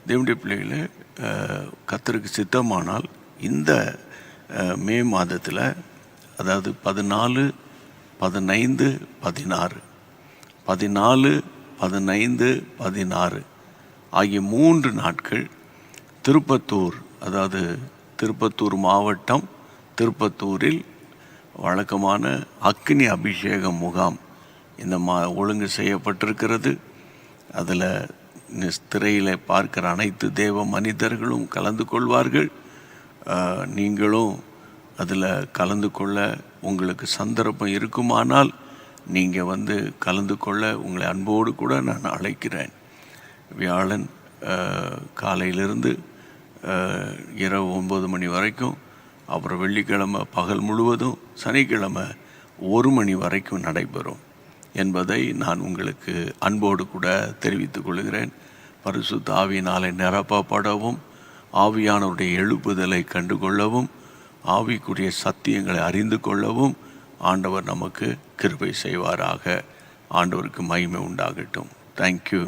தேவனுடைய பிள்ளைகளே, கர்த்தருக்கு சித்தமானால் இந்த மே மாதத்தில், அதாவது 14, 15, 16 14, 15, 16 ஆகிய 3 நாட்கள் திருப்பத்தூர், அதாவது திருப்பத்தூர் மாவட்டம் திருப்பத்தூரில் வழக்கமான அக்னி அபிஷேக முகாம் இந்த ஒழுங்கு செய்யப்பட்டிருக்கிறது. அதில் திரையில் பார்க்கிற அனைத்து தேவ மனிதர்களும் கலந்து கொள்வார்கள். நீங்களும் அதில் கலந்து கொள்ள உங்களுக்கு சந்தர்ப்பம் இருக்குமானால் நீங்கள் கலந்து கொள்ள உங்களை அன்போடு கூட நான் அழைக்கிறேன். வியாழன் காலையிலிருந்து இரவு 9 மணி வரைக்கும், அப்புறம் வெள்ளிக்கிழமை பகல் முழுவதும், சனிக்கிழமை 1 மணி வரைக்கும் நடைபெறும் என்பதை நான் உங்களுக்கு அன்போடு கூட தெரிவித்துக் கொள்கிறேன். பரிசுத்த ஆவியினாலே நிரப்பப்படவும், ஆவியானவருடைய எழுப்புதலை கண்டுகொள்ளவும், ஆவிக்குரிய சத்தியங்களை அறிந்து கொள்ளவும் ஆண்டவர் நமக்கு கிருபை செய்வாராக. ஆண்டவருக்கு மகிமை உண்டாகட்டும். தேங்க்யூ.